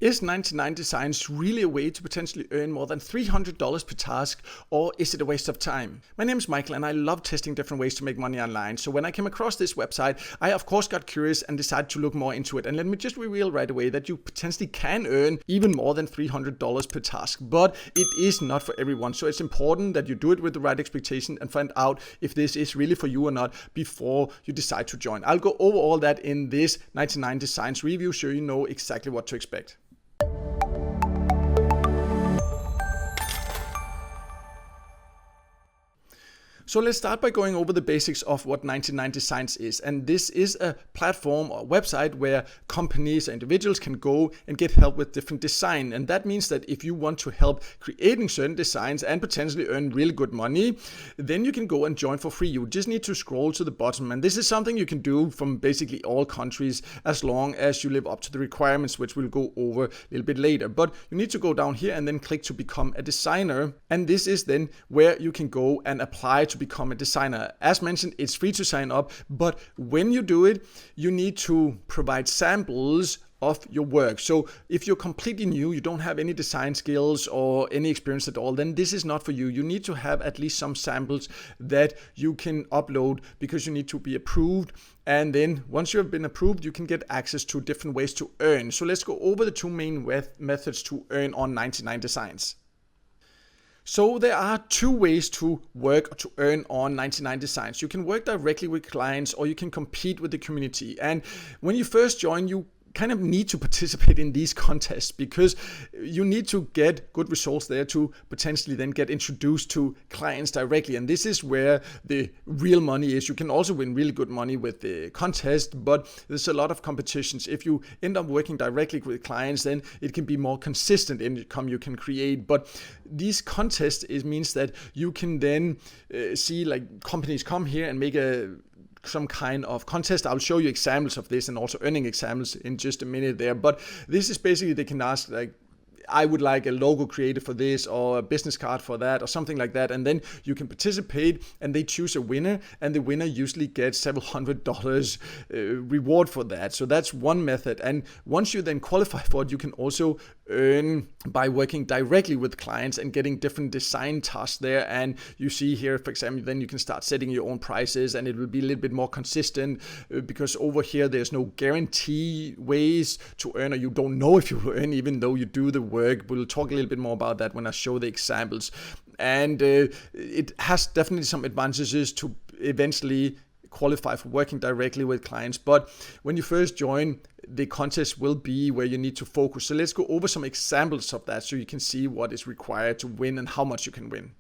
Is 99designs really a way to potentially earn more than $300 per task, or is it a waste of time? My name is Michael and I love testing different ways to make money online. So when I came across this website, I of course got curious and decided to look more into it. And let me just reveal right away that you potentially can earn even more than $300 per task, but it is not for everyone. So it's important that you do it with the right expectation and find out if this is really for you or not before you decide to join. I'll go over all that in this 99designs review so you know exactly what to expect. So let's start by going over the basics of what 99designs is. And this is a platform or website where companies or individuals can go and get help with different design. And that means that if you want to help creating certain designs and potentially earn really good money, then you can go and join for free. You just need to scroll to the bottom. And this is something you can do from basically all countries as long as you live up to the requirements, which we'll go over a little bit later. But you need to go down here and then click to become a designer. And this is then where you can go and apply to become a designer. As mentioned, it's free to sign up, but when you do it, you need to provide samples of your work. So if you're completely new, you don't have any design skills or any experience at all, then this is not for you. You need to have at least some samples that you can upload because you need to be approved. And then once you have been approved, you can get access to different ways to earn. So let's go over the two main methods to earn on 99designs. So there are two ways to work or to earn on 99designs. You can work directly with clients or you can compete with the community. And when you first join, you kind of need to participate in these contests because you need to get good results there to potentially then get introduced to clients directly. And this is where the real money is. You can also win really good money with the contest, but there's a lot of competitions. If you end up working directly with clients, then it can be more consistent income you can create. But these contests, it means that you can then see like companies come here and make some kind of contest. I'll show you examples of this and also earning examples in just a minute there. But this is basically, they can ask like, I would like a logo created for this or a business card for that or something like that. And then you can participate and they choose a winner and the winner usually gets several $100 reward for that. So that's one method. And once you then qualify for it, you can also earn by working directly with clients and getting different design tasks there. And you see here, for example, then you can start setting your own prices and it will be a little bit more consistent because over here, there's no guarantee ways to earn, or you don't know if you will earn even though you do the work. We'll talk a little bit more about that when I show the examples. And it has definitely some advantages to eventually qualify for working directly with clients. But when you first join, the contest will be where you need to focus. So let's go over some examples of that so you can see what is required to win and how much you can win.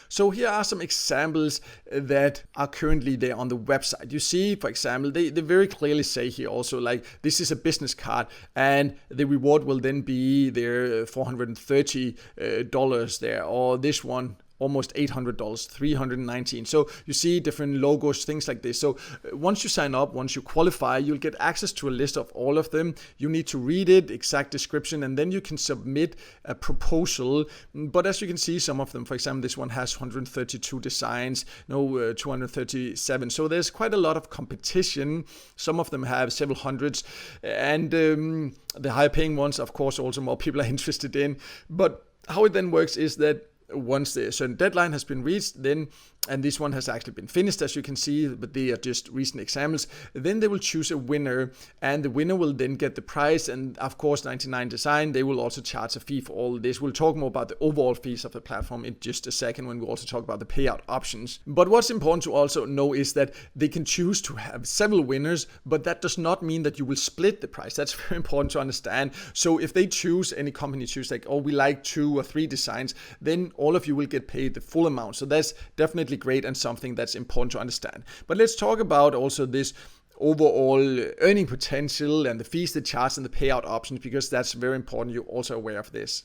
So here are some examples that are currently there on the website. You see, for example, they very clearly say here also like this is a business card and the reward will then be there $430 there, or this one almost $800, $319. So you see different logos, things like this. So once you sign up, once you qualify, you'll get access to a list of all of them. You need to read it, exact description, and then you can submit a proposal. But as you can see, some of them, for example, this one has 132 designs, 237. So there's quite a lot of competition. Some of them have several hundreds. And the higher paying ones, of course, also more people are interested in. But how it then works is that once the certain deadline has been reached, then, and this one has actually been finished, as you can see, but they are just recent examples, then they will choose a winner, and the winner will then get the prize. And of course, 99design, they will also charge a fee for all this. We'll talk more about the overall fees of the platform in just a second when we also talk about the payout options. But what's important to also know is that they can choose to have several winners, but that does not mean that you will split the price. That's very important to understand. So if they choose, any company choose like, oh, we like 2 or 3 designs, then all of you will get paid the full amount. So that's definitely great and something that's important to understand. But let's talk about also this overall earning potential and the fees they charge and the payout options, because that's very important. You're also aware of this.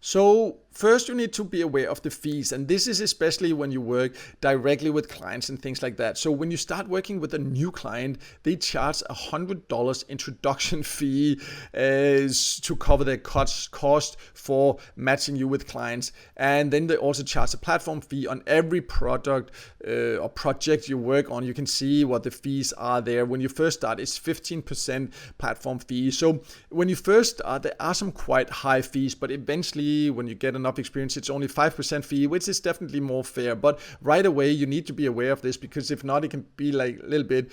So first you need to be aware of the fees, and this is especially when you work directly with clients and things like that. So when you start working with a new client, they charge $100 introduction fee to cover their cost for matching you with clients, and then they also charge a platform fee on every product or project you work on. You can see what the fees are there. When you first start, it's 15% platform fee. So when you first start, there are some quite high fees, but eventually when you get enough experience, it's only 5% fee, which is definitely more fair. But right away, you need to be aware of this, because if not, it can be like a little bit,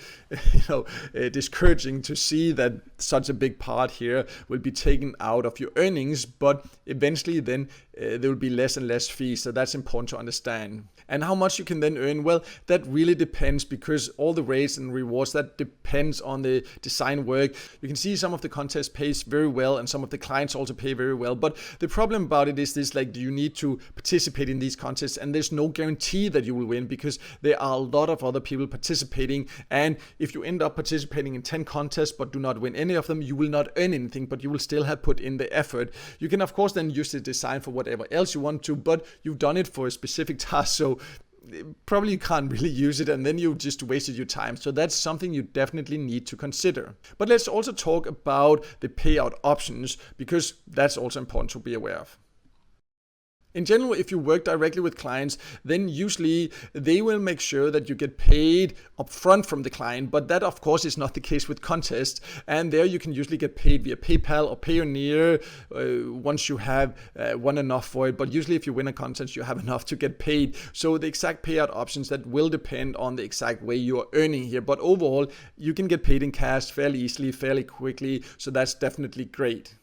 discouraging to see that such a big part here will be taken out of your earnings. But eventually, then there will be less and less fees. So that's important to understand. And how much you can then earn? Well, that really depends, because all the rates and rewards, that depends on the design work. You can see some of the contests pays very well, and some of the clients also pay very well. But the problem about it is this, like, you need to participate in these contests, and there's no guarantee that you will win, because there are a lot of other people participating. And if you end up participating in 10 contests but do not win any of them, you will not earn anything, but you will still have put in the effort. You can of course then use the design for whatever else you want to, but you've done it for a specific task, so probably you can't really use it, and then you just wasted your time. So that's something you definitely need to consider. But let's also talk about the payout options, because that's also important to be aware of. In general, if you work directly with clients, then usually they will make sure that you get paid upfront from the client, but that of course is not the case with contests. And there you can usually get paid via PayPal or Payoneer once you have won enough for it. But usually if you win a contest, you have enough to get paid. So the exact payout options, that will depend on the exact way you are earning here. But overall, you can get paid in cash fairly easily, fairly quickly. So that's definitely great.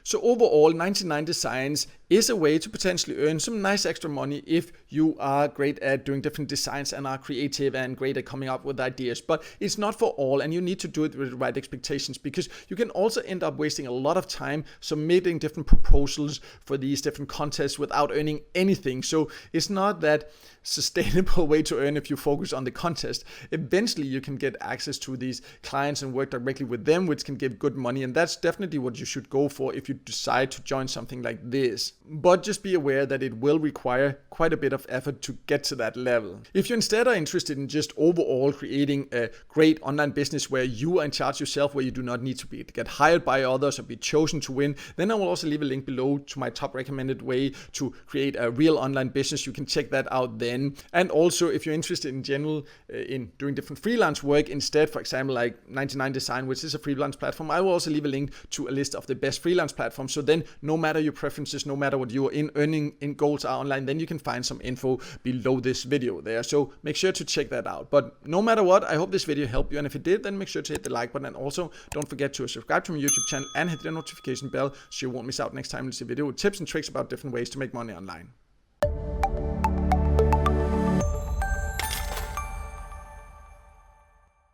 So overall, 99designs is a way to potentially earn some nice extra money if you are great at doing different designs and are creative and great at coming up with ideas. But it's not for all, and you need to do it with the right expectations, because you can also end up wasting a lot of time submitting different proposals for these different contests without earning anything. So it's not that sustainable way to earn if you focus on the contest. Eventually you can get access to these clients and work directly with them, which can give good money, and that's definitely what you should go for if you decide to join something like this. But just be aware that it will require quite a bit of effort to get to that level. If you instead are interested in just overall creating a great online business where you are in charge yourself, where you do not need to get hired by others or be chosen to win, then I will also leave a link below to my top recommended way to create a real online business. You can check that out then. And also, if you're interested in general in doing different freelance work instead, for example, like 99design, which is a freelance platform, I will also leave a link to a list of the best freelance platforms. So then no matter your preferences, no matter what your earning goals are online, then you can find some info below this video there. So make sure to check that out. But no matter what, I hope this video helped you. And if it did, then make sure to hit the like button. And also don't forget to subscribe to my YouTube channel and hit the notification bell so you won't miss out next time you see a video with tips and tricks about different ways to make money online.